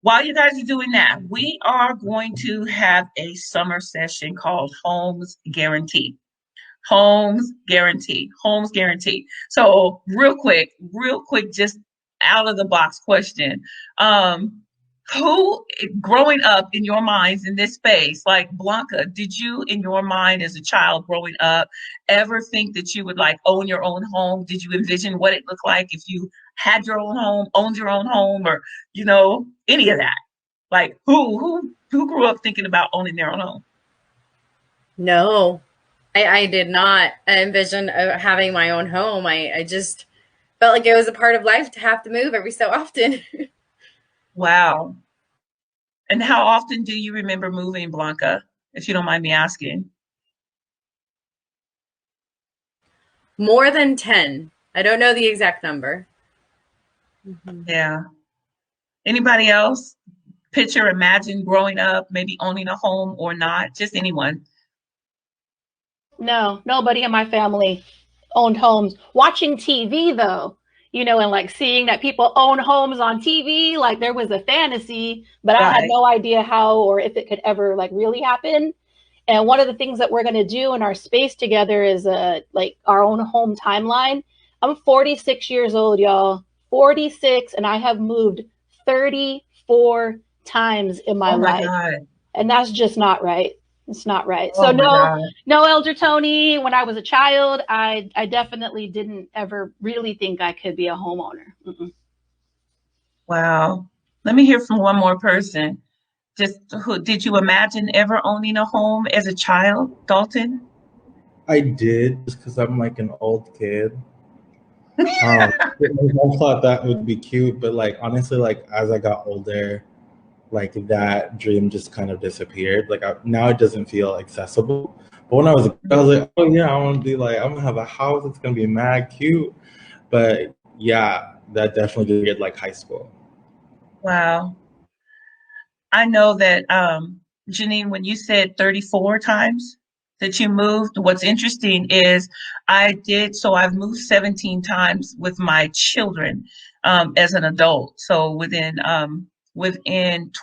While you guys are doing that, we are going to have a summer session called Homes Guarantee. Homes Guarantee. Homes Guarantee. So real quick, just out of the box question. Um, who growing up in your minds in this space, like Blanca, did you in your mind as a child growing up ever think that you would like own your own home? Did you envision what it looked like if you had your own home, owned your own home, or any of that? Like who grew up thinking about owning their own home? No, I did not envision having my own home. I just felt like it was a part of life to have to move every so often. Wow. And how often do you remember moving, Blanca, if you don't mind me asking? More than 10. I don't know the exact number. Mhm. Yeah. Anybody else? Picture, imagine growing up, maybe owning a home or not? Just anyone. No, nobody in my family owned homes. Watching TV though, and like seeing that people own homes on TV, like there was a fantasy, but I had Right. no idea how or if it could ever like really happen. And one of the things that we're going to do in our space together is like our own home timeline. I'm 46 years old, y'all. 46, and I have moved 34 times in my Oh my life. God. And that's just not right. It's not right. So Oh my no, God. no, Elder Tony. When I was a child, I definitely didn't ever really think I could be a homeowner. Mm-mm. Wow. Let me hear from one more person. Just who did you imagine ever owning a home as a child, Dalton? I did just because I'm like an old kid. I thought that would be cute, but like honestly, like as I got older, like that dream just kind of disappeared. Now it doesn't feel accessible. But when I was a kid, I was like, oh yeah, I want to be like, I'm gonna have a house that's gonna be mad cute. But yeah, that definitely did get like high school. Wow. I know that, Janine, when you said 34 times that you moved, what's interesting is I've moved 17 times with my children as an adult. So within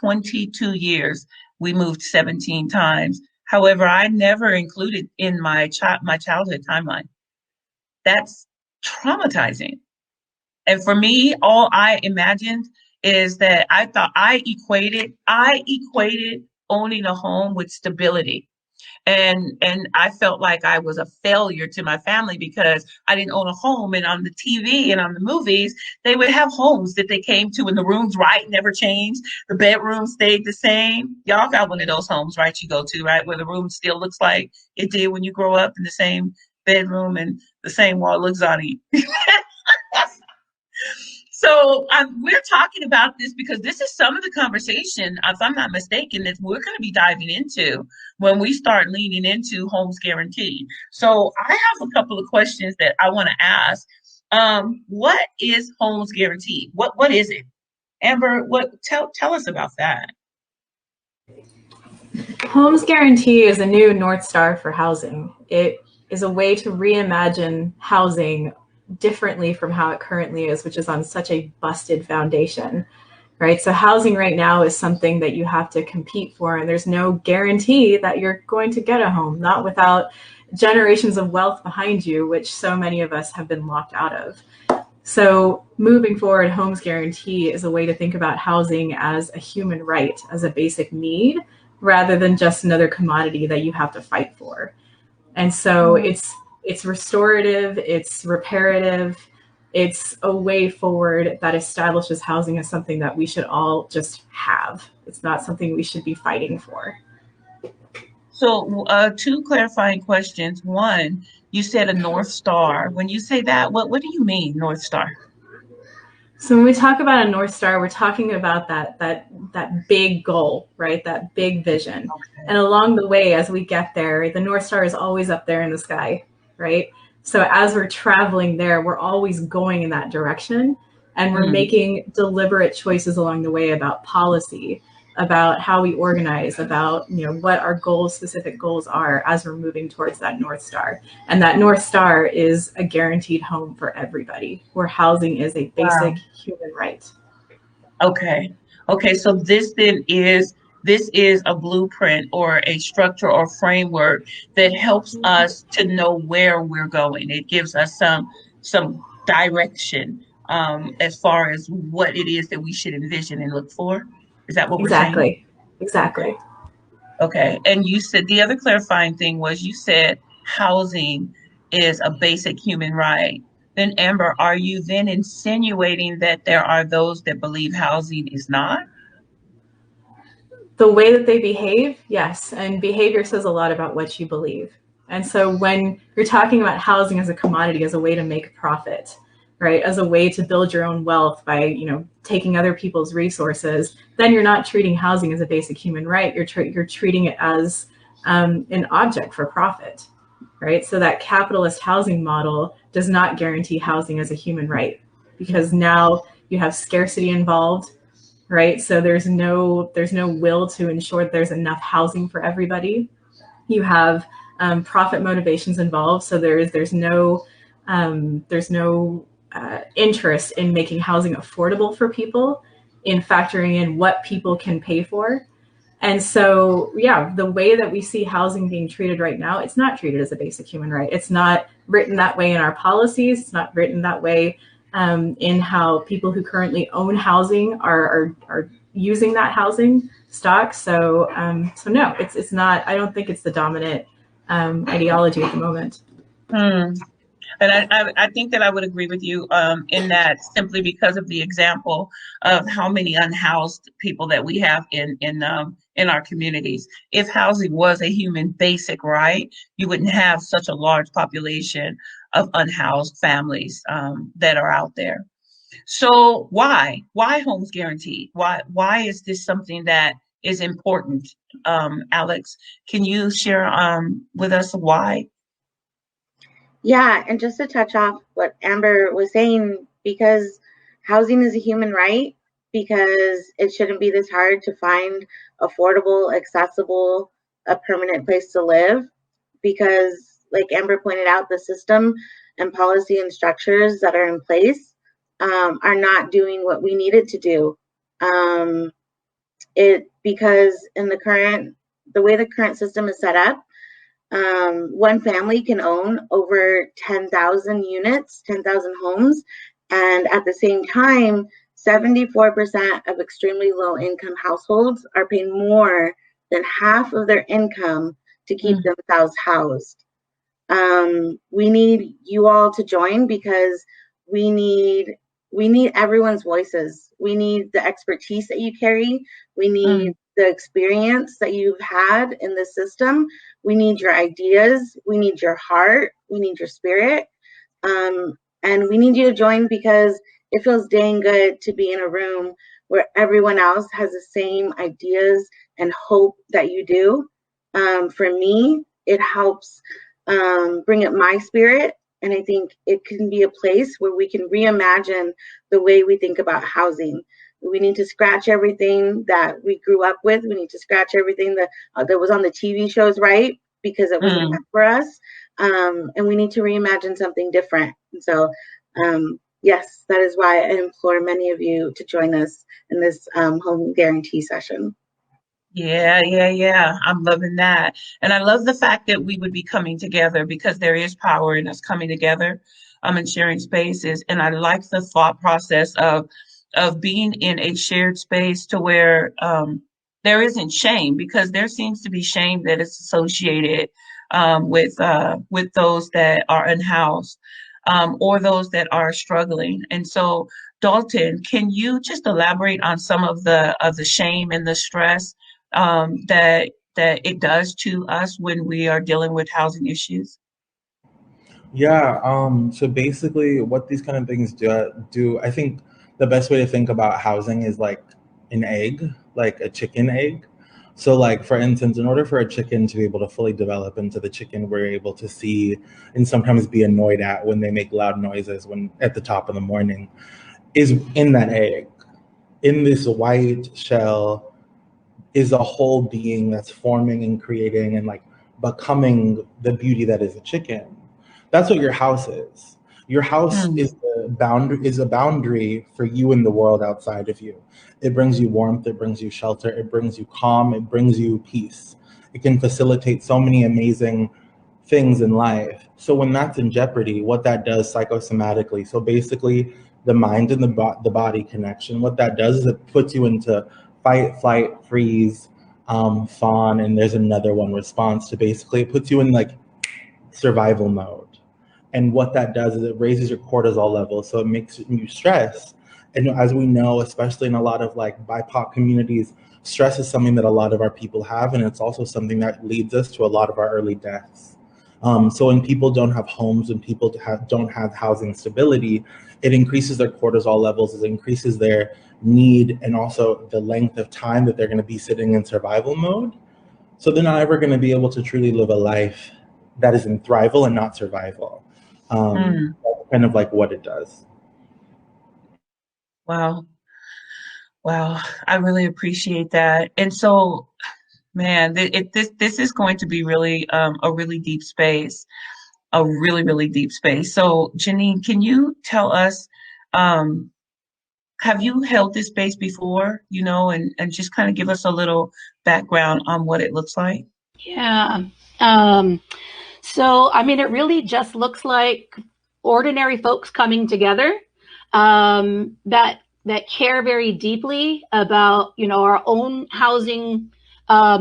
22 years, we moved 17 times. However, I never included in my childhood timeline. That's traumatizing. And for me, all I imagined is that I equated owning a home with stability. And I felt like I was a failure to my family because I didn't own a home. And on the TV and on the movies, they would have homes that they came to and the rooms, right, never changed. The bedroom stayed the same. Y'all got one of those homes, right, you go to, right, where the room still looks like it did when you grow up in the same bedroom and the same wall looks on you. So we're talking about this because this is some of the conversation, if I'm not mistaken, that we're going to be diving into when we start leaning into homes guaranteed. So I have a couple of questions that I want to ask. What is homes guaranteed? What is it? Amber, tell us about that. Homes Guarantee is a new North Star for housing. It is a way to reimagine housing differently from how it currently is, which is on such a busted foundation, right? So housing right now is something that you have to compete for, and there's no guarantee that you're going to get a home, not without generations of wealth behind you, which so many of us have been locked out of. So moving forward, Homes Guarantee is a way to think about housing as a human right, as a basic need, rather than just another commodity that you have to fight for. And so it's restorative, it's reparative, it's a way forward that establishes housing as something that we should all just have. It's not something we should be fighting for. So two clarifying questions. One, you said a North Star. When you say that, what do you mean, North Star? So when we talk about a North Star, we're talking about that big goal, right? That big vision. Okay. And along the way, as we get there, the North Star is always up there in the sky, right? So as we're traveling there, we're always going in that direction. And we're making deliberate choices along the way about policy, about how we organize, about what our specific goals are as we're moving towards that North Star. And that North Star is a guaranteed home for everybody, where housing is a Wow. basic human right. Okay. Okay, so this is a blueprint or a structure or framework that helps us to know where we're going. It gives us some direction as far as what it is that we should envision and look for. Is that what we're saying? Exactly. Okay. Exactly. Okay. And you said the other clarifying thing was you said housing is a basic human right. Then, Amber, are you then insinuating that there are those that believe housing is not? The way that they behave, yes, and behavior says a lot about what you believe. And so when you're talking about housing as a commodity, as a way to make a profit, right, as a way to build your own wealth by, taking other people's resources, then you're not treating housing as a basic human right. You're treating it as an object for profit, right? So that capitalist housing model does not guarantee housing as a human right, because now you have scarcity involved, right? So there's no will to ensure that there's enough housing for everybody. You have profit motivations involved, so there's no interest in making housing affordable for people, in factoring in what people can pay for. And so, yeah, the way that we see housing being treated right now, it's not treated as a basic human right. It's not written that way in our policies. It's not written that way in how people who currently own housing are using that housing stock. So no, it's not. I don't think it's the dominant ideology at the moment. Hmm. And I think that I would agree with you in that simply because of the example of how many unhoused people that we have in our communities. If housing was a human basic right, you wouldn't have such a large population of unhoused families that are out there. So why homes guaranteed? Why is this something that is important? Alex, can you share with us why? Yeah, and just to touch off what Amber was saying, because housing is a human right, because it shouldn't be this hard to find affordable, accessible, a permanent place to live, because like Amber pointed out, the system and policy and structures that are in place are not doing what we need it to do. Um, it because in the way the current system is set up, one family can own over 10,000 units, 10,000 homes, and at the same time, 74% of extremely low income households are paying more than half of their income to keep themselves housed. We need you all to join because we need we need everyone's voices. We need the expertise that you carry. We need the experience that you've had in the system. We need your ideas. We need your heart. We need your spirit. And we need you to join because it feels dang good to be in a room where everyone else has the same ideas and hope that you do. For me, it helps bring up my spirit. And I think it can be a place where we can reimagine the way we think about housing. We need to scratch everything that we grew up with. We need to scratch everything that was on the TV shows, right? Because it wasn't meant for us. And we need to reimagine something different. And so, yes, that is why I implore many of you to join us in this home guarantee session. Yeah, yeah, yeah. I'm loving that. And I love the fact that we would be coming together because there is power in us coming together and sharing spaces. And I like the thought process of being in a shared space to where there isn't shame because there seems to be shame that is associated with those that are unhoused or those that are struggling. And so, Dalton, can you just elaborate on some of the shame and the stress that it does to us when we are dealing with housing issues? Yeah, so basically what these kind of things do, I think the best way to think about housing is like an egg, like a chicken egg. So like for instance, in order for a chicken to be able to fully develop into the chicken we're able to see and sometimes be annoyed at when they make loud noises when at the top of the morning, is in that egg. In this white shell is a whole being that's forming and creating and like becoming the beauty that is a chicken. That's what your house is. Your house is a boundary for you in the world outside of you. It brings you warmth, it brings you shelter, it brings you calm, it brings you peace. It can facilitate so many amazing things in life. So when that's in jeopardy, what that does psychosomatically, so basically the mind and the body connection, what that does is it puts you into fight, flight, freeze, fawn, and there's another one, response, to basically it puts you in like survival mode. And what that does is it raises your cortisol level, so it makes you stress. And as we know, especially in a lot of like BIPOC communities, stress is something that a lot of our people have, and it's also something that leads us to a lot of our early deaths. So when people don't have homes, when people don't have housing stability, it increases their cortisol levels, it increases their need, and also the length of time that they're going to be sitting in survival mode. So they're not ever going to be able to truly live a life that is in thrival and not survival. That's kind of like what it does. Wow. Wow. I really appreciate that. And so, man, this is going to be really a really deep space, a really, really deep space. So, Janine, can you tell us, have you held this space before, and just kind of give us a little background on what it looks like? Yeah. So, I mean, it really just looks like ordinary folks coming together that care very deeply about, our own housing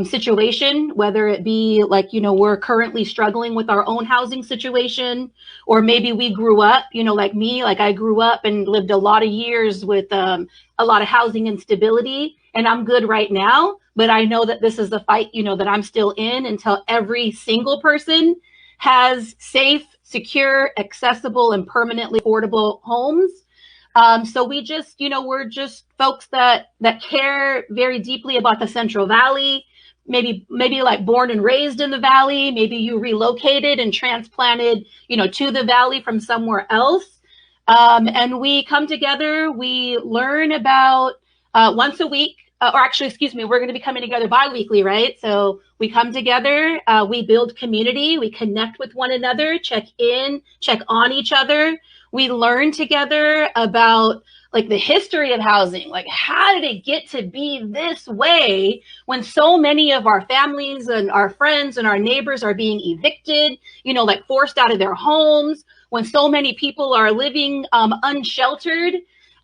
situation, whether it be like, we're currently struggling with our own housing situation, or maybe we grew up, like me, like I grew up and lived a lot of years with a lot of housing instability, and I'm good right now. But I know that this is the fight, that I'm still in until every single person has safe, secure, accessible, and permanently affordable homes. So we just, we're just folks that care very deeply about the Central Valley, maybe like born and raised in the Valley. Maybe you relocated and transplanted, to the Valley from somewhere else. And we come together, we learn about once a week, or actually, excuse me, we're going to be coming together bi-weekly, right? So we come together, we build community, we connect with one another, check on each other. We learn together about like the history of housing, like how did it get to be this way when so many of our families and our friends and our neighbors are being evicted, like forced out of their homes, when so many people are living unsheltered,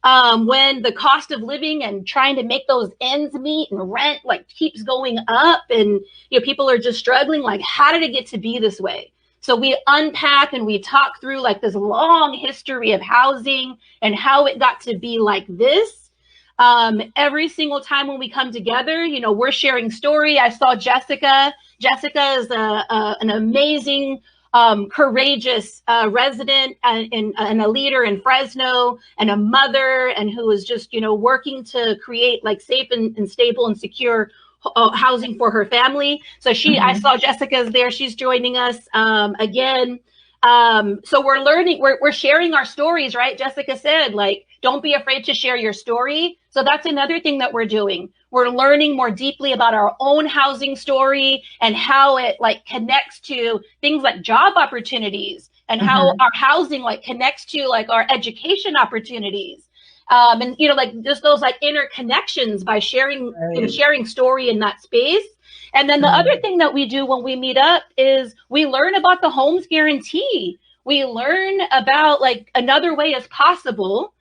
when the cost of living and trying to make those ends meet and rent like keeps going up, and people are just struggling, like how did it get to be this way? So we unpack and we talk through like this long history of housing and how it got to be like this. Every single time when we come together, we're sharing story. I saw Jessica. Jessica is an amazing, courageous resident and a leader in Fresno, and a mother, and who is just, working to create like safe and stable and secure housing for her family. So I saw Jessica's there. She's joining us again. So we're learning, we're sharing our stories, right? Jessica said, like, don't be afraid to share your story. So that's another thing that we're doing. We're learning more deeply about our own housing story and how it like connects to things like job opportunities, and how our housing like connects to like our education opportunities. And like just those like interconnections by sharing, sharing story in that space. And then the other thing that we do when we meet up is we learn about the homes guarantee. We learn about like another way is possible.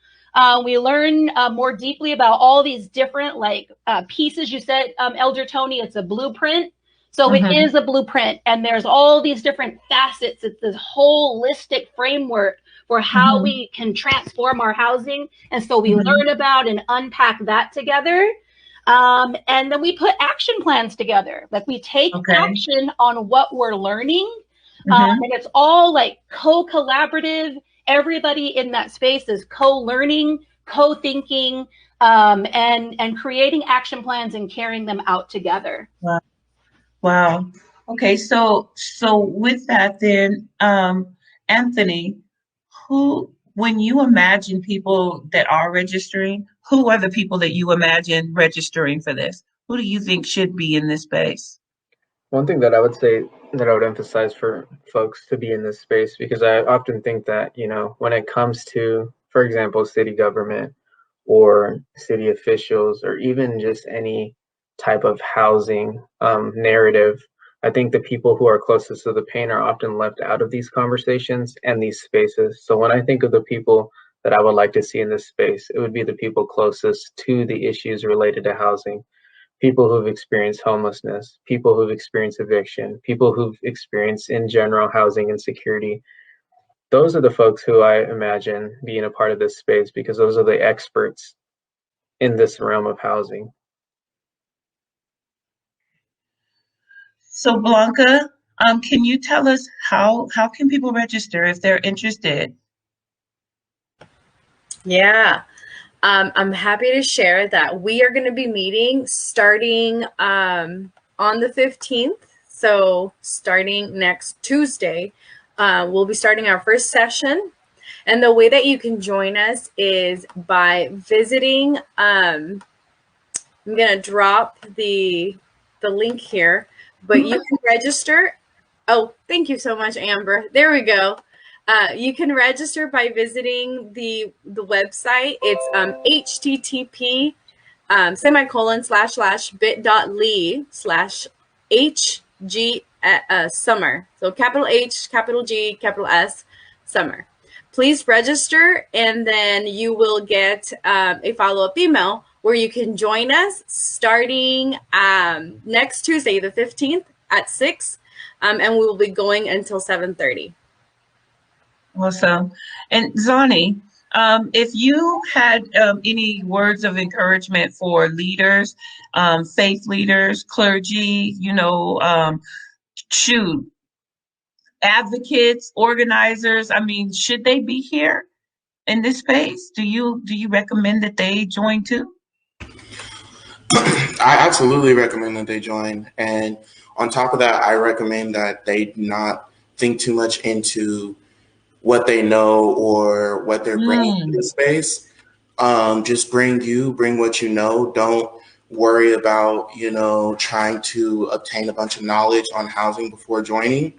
We learn more deeply about all these different like pieces. You said, Elder Tony, it's a blueprint. So it is a blueprint, and there's all these different facets. It's this holistic framework for how we can transform our housing. And so we learn about and unpack that together. And then we put action plans together. Like we take action on what we're learning. And it's all like co-collaborative. Everybody in that space is co-learning, co-thinking, and creating action plans and carrying them out together. Wow. Okay. So with that, then, Anthony, when you imagine people that are registering, who are the people that you imagine registering for this? Who do you think should be in this space? One thing that I would say that I would emphasize for folks to be in this space, because I often think that, when it comes to, for example, city government or city officials, or even just any type of housing narrative, I think the people who are closest to the pain are often left out of these conversations and these spaces. So when I think of the people that I would like to see in this space, it would be the people closest to the issues related to housing, people who've experienced homelessness, people who've experienced eviction, people who've experienced in general housing insecurity. Those are the folks who I imagine being a part of this space, because those are the experts in this realm of housing. So Blanca, can you tell us how can people register if they're interested? Yeah. I'm happy to share that we are going to be meeting starting on the 15th. So starting next Tuesday, we'll be starting our first session. And the way that you can join us is by visiting. I'm going to drop the link here, but you can register. Oh, thank you so much, Amber. There we go. You can register by visiting the website. It's http //bit.ly/hg summer. So capital H, capital G, capital S, summer. Please register, and then you will get a follow-up email where you can join us starting next Tuesday, the 15th at 6, and we will be going until 7:30. Awesome. And Zani, if you had any words of encouragement for leaders, faith leaders, clergy, shoot, advocates, organizers, I mean, should they be here in this space? Do you recommend that they join too? I absolutely recommend that they join. And on top of that, I recommend that they not think too much into what they know or what they're bringing to the space. Just bring what you know. Don't worry about, trying to obtain a bunch of knowledge on housing before joining.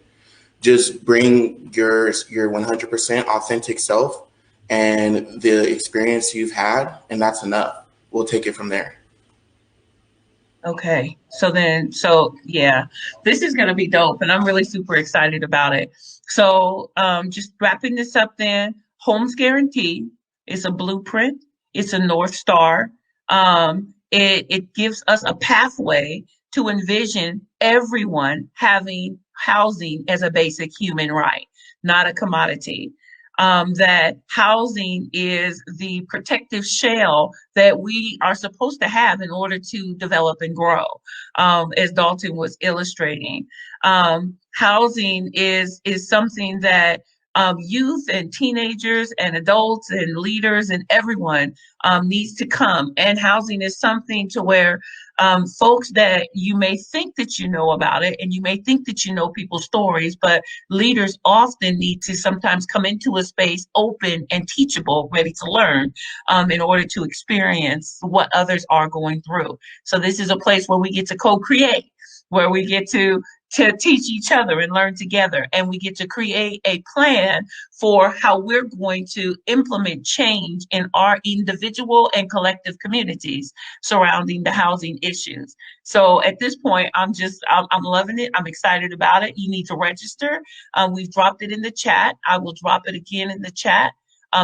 Just bring your 100% authentic self and the experience you've had, and that's enough. We'll take it from there. Okay. So yeah, this is going to be dope, and I'm really super excited about it. So just wrapping this up then, Homes Guarantee is a blueprint. It's a North Star. It gives us a pathway to envision everyone having housing as a basic human right, not a commodity. That housing is the protective shell that we are supposed to have in order to develop and grow, as Dalton was illustrating. Housing is something that youth and teenagers and adults and leaders and everyone needs to come. And housing is something to where folks that you may think that you know about it, and you may think that you know people's stories, but leaders often need to sometimes come into a space open and teachable, ready to learn, in order to experience what others are going through. So this is a place where we get to co-create, where we get to teach each other and learn together. And we get to create a plan for how we're going to implement change in our individual and collective communities surrounding the housing issues. So at this point, I'm loving it. I'm excited about it. You need to register. We've dropped it in the chat. I will drop it again in the chat.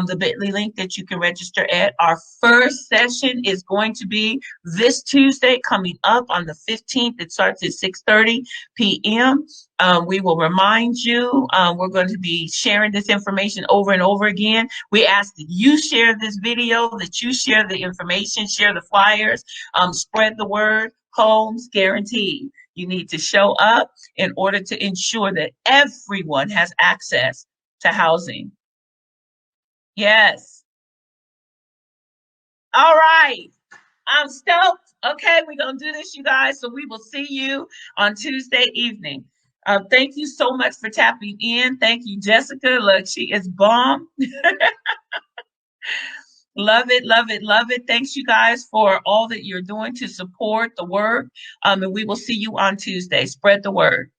The bit.ly link that you can register at. Our first session is going to be this Tuesday coming up on the 15th. It starts at 6:30 p.m. We will remind you, we're going to be sharing this information over and over again. We ask that you share this video, that you share the information, share the flyers, spread the word. Homes Guaranteed. You need to show up in order to ensure that everyone has access to housing. Yes. All right. I'm stoked. Okay, we're going to do this, you guys. So we will see you on Tuesday evening. Thank you so much for tapping in. Thank you, Jessica. Look, she is bomb. Love it, love it, love it. Thanks, you guys, for all that you're doing to support the work. And we will see you on Tuesday. Spread the word.